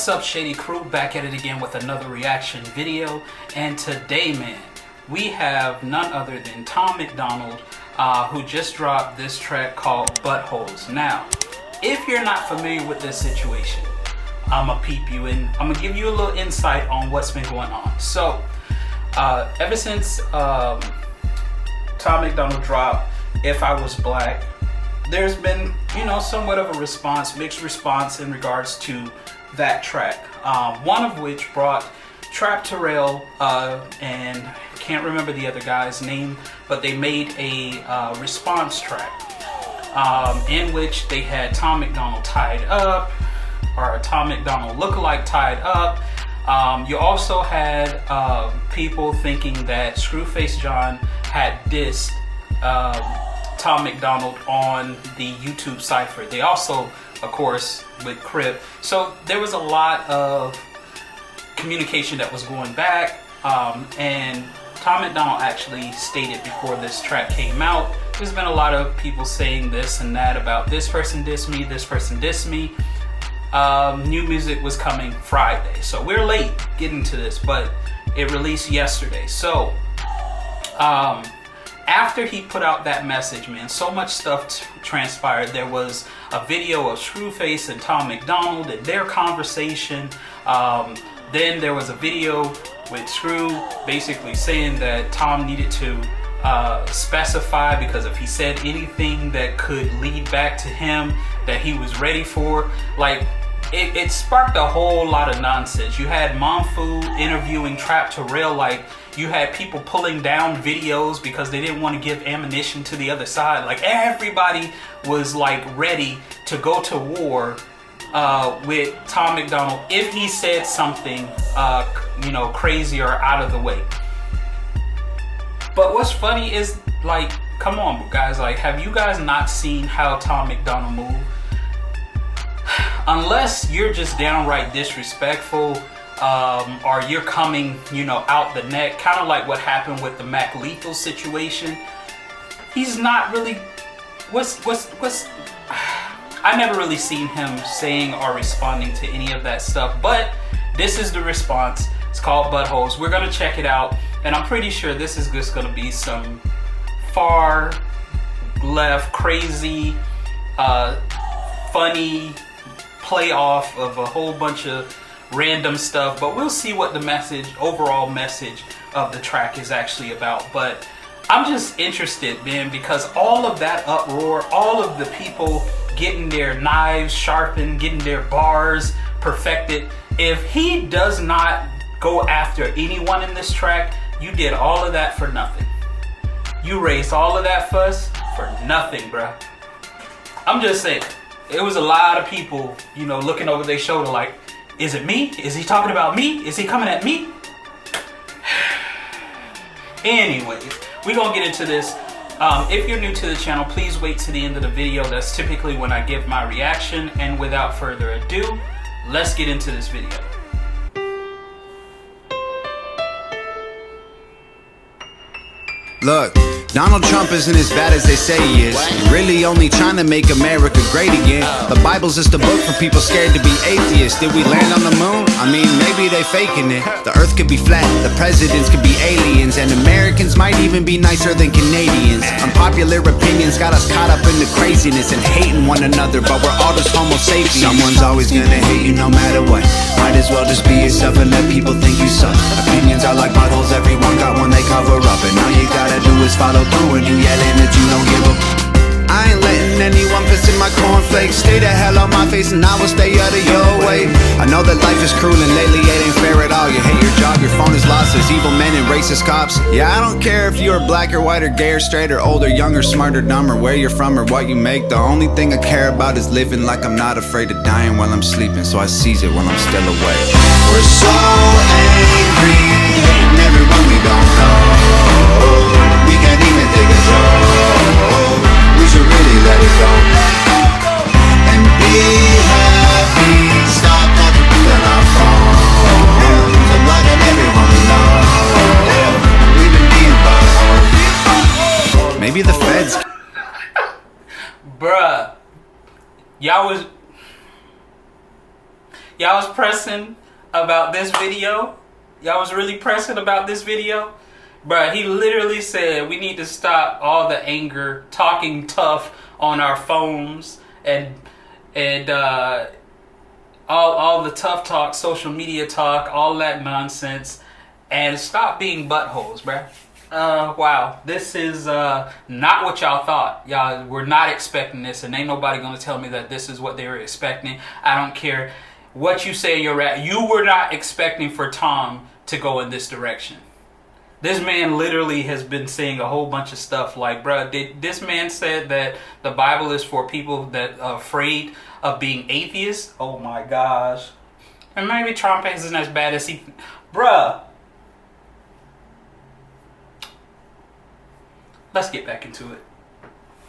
What's up, Shady crew? Back at it again with another reaction video. And today, man, we have none other than Tom Macdonald, who just dropped this track called Buttholes. Now, if you're not familiar with this situation, I'ma peep you in. I'm gonna give you a little insight on what's been going on. So, ever since Tom Macdonald dropped If I Was Black, there's been, somewhat of a response, mixed response in regards to that track. One of which brought Trap Terrell and can't remember the other guy's name, but they made a response track in which they had Tom Macdonald tied up, or a Tom Macdonald lookalike tied up. You also had people thinking that Screwface John had dissed Tom Macdonald on the YouTube cipher. They also, of course, with Crip. So there was a lot of communication that was going back, and Tom Macdonald actually stated before this track came out, there's been a lot of people saying this and that about this person dissed me, this person dissed me. New music was coming Friday, so we're late getting to this, but it released yesterday. So after he put out that message, man, so much stuff transpired. There was a video of Screwface and Tom Macdonald and their conversation. Then there was a video with Screw basically saying that Tom needed to specify, because if he said anything that could lead back to him that he was ready for, like, it sparked a whole lot of nonsense. You had Monfu interviewing Trap Terrell, like, you had people pulling down videos because they didn't want to give ammunition to the other side. Like, everybody was like ready to go to war with Tom Macdonald if he said something crazy or out of the way. But what's funny is, like, come on guys, like, have you guys not seen how Tom Macdonald move? Unless you're just downright disrespectful, or you're coming, out the neck, kind of like what happened with the Mac Lethal situation. He's not really, I never really seen him saying or responding to any of that stuff, but this is the response. It's called Buttholes. We're gonna check it out, and I'm pretty sure this is just gonna be some far left, crazy, funny play off of a whole bunch of random stuff, but we'll see what the overall message of the track is actually about. But I'm just interested, man, because all of that uproar, all of the people getting their knives sharpened, getting their bars perfected, if he does not go after anyone in this track, you did all of that for nothing. You raised all of that fuss for nothing, bruh. I'm just saying, it was a lot of people, looking over their shoulder like, is it me? Is he talking about me? Is he coming at me? Anyways, we're gonna get into this. If you're new to the channel, please wait to the end of the video. That's typically when I give my reaction. And without further ado, let's get into this video. Look, Donald Trump isn't as bad as they say he is. Really only trying to make America great again. The Bible's just a book for people scared to be atheists. Did we land on the moon? I mean, maybe they faking it. The earth could be flat, the presidents could be aliens, and Americans might even be nicer than Canadians. Unpopular opinions got us caught up in the craziness and hating one another, but we're all just homo sapiens. Someone's always gonna hate you no matter what. Might as well just be yourself and let people think you suck. Opinions are like buttholes, everyone got one they cover up, and all you gotta do is follow through, and you yelling that you don't give up. I ain't letting anyone piss in my cornflakes. Stay the hell on my face and I will stay out of your way. I know that life is cruel and lately it ain't fair at all. You hate your job, your phone is lost, there's evil men and racist cops. Yeah, I don't care if you're black or white or gay or straight or old or young or smart or dumb or where you're from or what you make. The only thing I care about is living like I'm not afraid of dying while I'm sleeping, so I seize it while I'm still awake. We're so angry, hating everyone we don't know. We can't even take a joke. We should really let it go and be happy. Stop talking on our phones. I'm letting everyone know we've been being buttholes. Maybe the feds. Bruh, y'all was Y'all was pressing about this video. Y'all was really pressing about this video. Bruh, he literally said we need to stop all the anger, talking tough on our phones, and all the tough talk, social media talk, all that nonsense, and stop being buttholes, bruh. Wow, this is not what y'all thought. Y'all were not expecting this, and ain't nobody gonna tell me that this is what they were expecting. I don't care what you say you're at. You were not expecting for Tom to go in this direction. This man literally has been saying a whole bunch of stuff like, bruh, this man said that the Bible is for people that are afraid of being atheists? Oh my gosh. And maybe Trump isn't as bad as he... Bruh. Let's get back into it.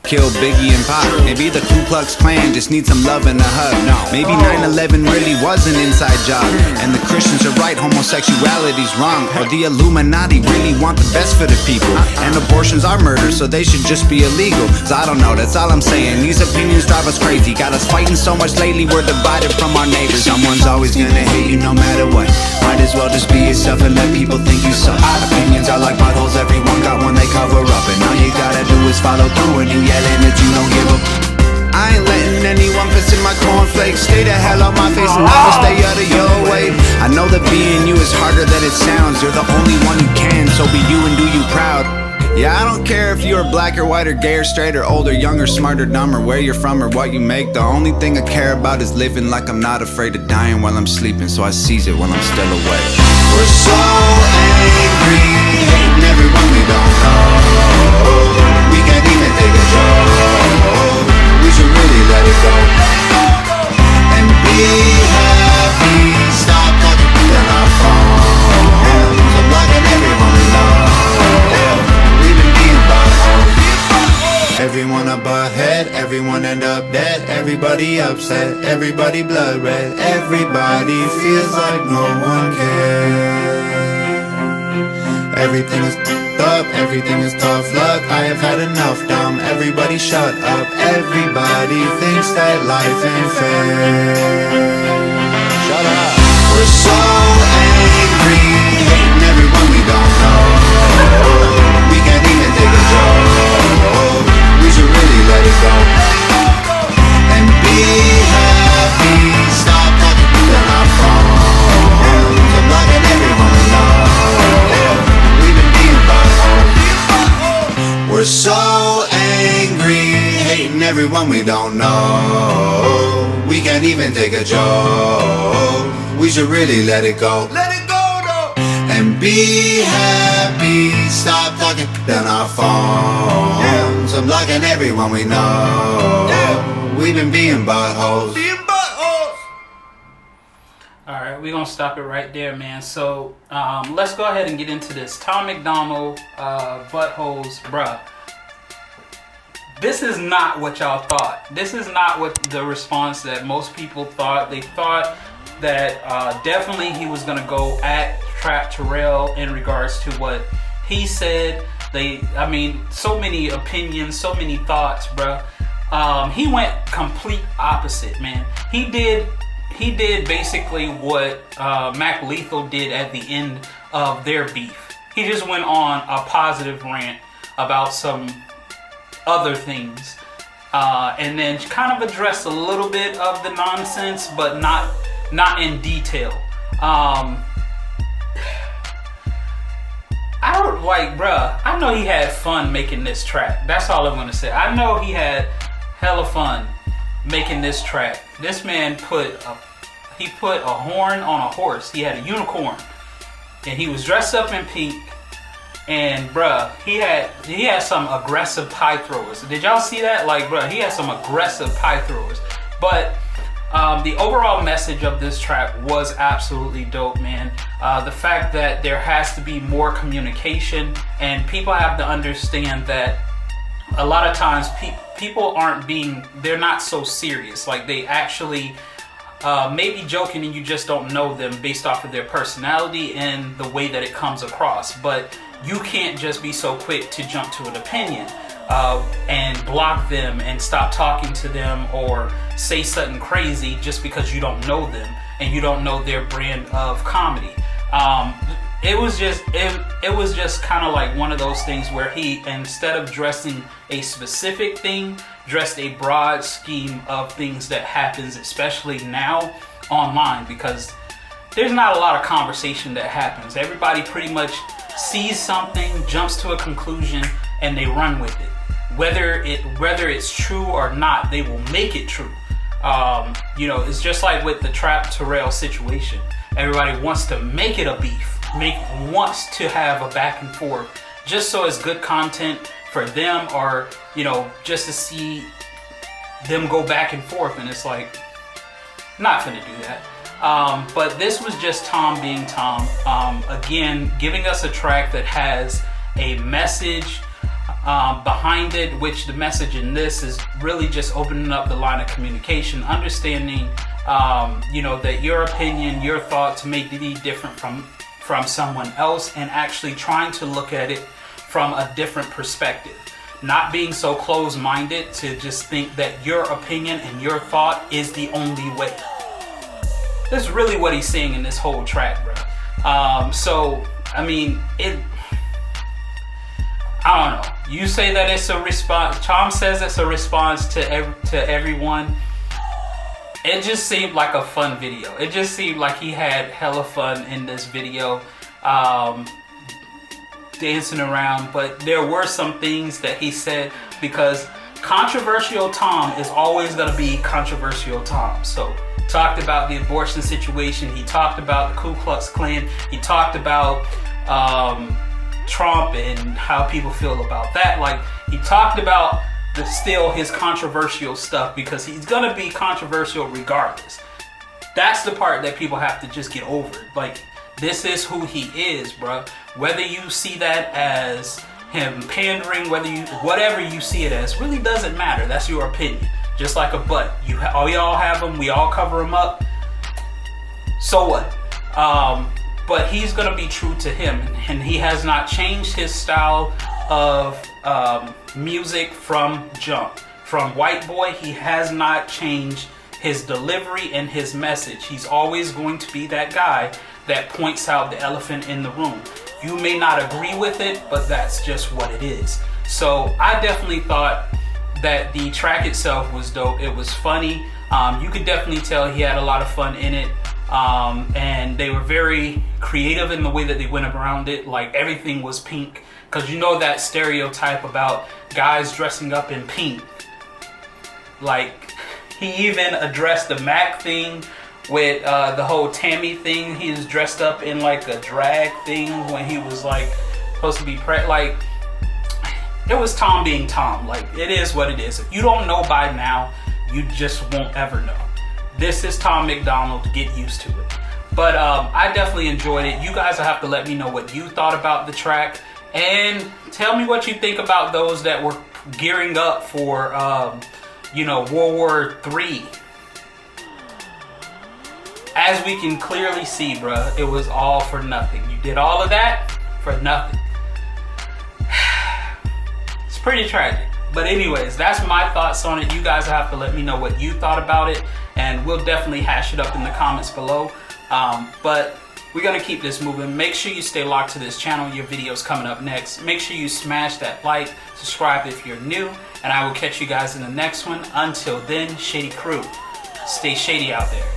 Kill Biggie and Pac. Maybe the Ku Klux Klan just needs some love and a hug. Maybe 9/11 really was an inside job, and the Christians are right, homosexuality's wrong. Or the Illuminati really want the best for the people, and abortions are murder, so they should just be illegal. So I don't know, that's all I'm saying. These opinions drive us crazy. Got us fighting so much lately, we're divided from our neighbors. Someone's always gonna hate you no matter what. Might as well just be yourself and let people think you suck. Opinions are like buttholes, everyone got one they cover up, and all you gotta do is follow through and you yelling that you don't give up. I ain't letting anyone piss in my cornflakes. Stay the hell out my face and never stay out of your way. I know that being you is harder than it sounds. You're the only one who can, so be you and do you proud. Yeah, I don't care if you're black or white or gay or straight or old or young or smart or dumb or where you're from or what you make. The only thing I care about is living like I'm not afraid of dying while I'm sleeping, so I seize it while I'm still awake. We're so angry, hating everyone we don't know. We can't even take a joke. We should really let it go and be happy. Stop talking on our phones. I'm blocking everyone we know. Everyone a butthead, everyone end up dead. Everybody upset, everybody blood red. Everybody feels like no one cares. Everything is up, everything is tough luck. I have had enough, dumb, everybody shut up. Everybody thinks that life ain't fair. Shut up. We're so angry, hating everyone we don't know. We can't even take a joke. We should really let it go and be happy. Stop talking on our phones. I'm blocking everyone we know. We've been being buttholes. We're so angry, hating everyone we don't know. We can't even take a joke. We should really let it go. Let it go though. And be happy. Stop talking on our phones. I'm blocking everyone we know. We've been being buttholes. Alright, we're gonna stop it right there, man. So let's go ahead and get into this. Tom Macdonald, buttholes, bruh. This is not what y'all thought. This is not what the response that most people thought. They thought that definitely he was gonna go at Trap Terrell in regards to what he said. I mean, so many opinions, so many thoughts, bruh. He went complete opposite, man. He did basically what Mac Lethal did at the end of their beef. He just went on a positive rant about some other things, and then kind of addressed a little bit of the nonsense, but not in detail. I don't like, bruh. I know he had fun making this track. That's all I'm gonna say. I know he had hella fun making this track. This man put a horn on a horse. He had a unicorn, and he was dressed up in pink. And bruh, he had some aggressive pie throwers. Did y'all see that? Like, bruh, he had some aggressive pie throwers. But the overall message of this track was absolutely dope, man. The fact that there has to be more communication, and people have to understand that a lot of times people they're not so serious. Like, they actually may be joking and you just don't know them based off of their personality and the way that it comes across. But you can't just be so quick to jump to an opinion and block them and stop talking to them or say something crazy just because you don't know them. and you don't know their brand of comedy. It was just kind of like one of those things where he, instead of dressing a specific thing, dressed a broad scheme of things that happens, especially now online, because there's not a lot of conversation that happens. Everybody pretty much sees something, jumps to a conclusion, and they run with it. Whether it's true or not, they will make it true. It's just like with the Trap Terrell situation. Everybody wants to make it a beef, wants to have a back and forth, just so it's good content for them, or just to see them go back and forth. And it's like, not gonna do that. But this was just Tom being Tom. Again, giving us a track that has a message behind it, which the message in this is really just opening up the line of communication, understanding, that your opinion, your thoughts may be different from someone else, and actually trying to look at it from a different perspective. Not being so closed-minded to just think that your opinion and your thought is the only way. That's really what he's saying in this whole track, bro. I don't know. You say that it's a response. Tom says it's a response to everyone. It just seemed like a fun video. It just seemed like he had hella fun in this video, dancing around. But there were some things that he said, because controversial Tom is always going to be controversial Tom. So talked about the abortion situation. He talked about the Ku Klux Klan. He talked about Trump and how people feel about that. Like, he talked about still his controversial stuff, because he's gonna be controversial regardless. That's the part that people have to just get over. Like, this is who he is, bro. Whether you see that as him pandering, whatever you see it as, really doesn't matter. That's your opinion. Just like a butt. We all have them. We all cover them up. So what? But he's gonna be true to him, and he has not changed his style of music from jump. From White Boy, he has not changed his delivery and his message. He's always going to be that guy that points out the elephant in the room. You may not agree with it, but that's just what it is. So I definitely thought that the track itself was dope. It was funny. You could definitely tell he had a lot of fun in it. And they were very creative in the way that they went around it. Like, everything was pink, because that stereotype about guys dressing up in pink. Like, he even addressed the Mac thing with the whole Tammy thing. He was dressed up in like a drag thing when he was like supposed to be like, it was Tom being Tom. Like, it is what it is. If you don't know by now, you just won't ever know. This is Tom Macdonald. Get used to it. But I definitely enjoyed it. You guys will have to let me know what you thought about the track, and tell me what you think about those that were gearing up for World War III. As we can clearly see, bruh, it was all for nothing. You did all of that for nothing. It's pretty tragic. But anyways, that's my thoughts on it. You guys have to let me know what you thought about it, and we'll definitely hash it up in the comments below. But we're going to keep this moving. Make sure you stay locked to this channel. Your video's coming up next. Make sure you smash that like, subscribe if you're new, and I will catch you guys in the next one. Until then, Shady Crew, stay shady out there.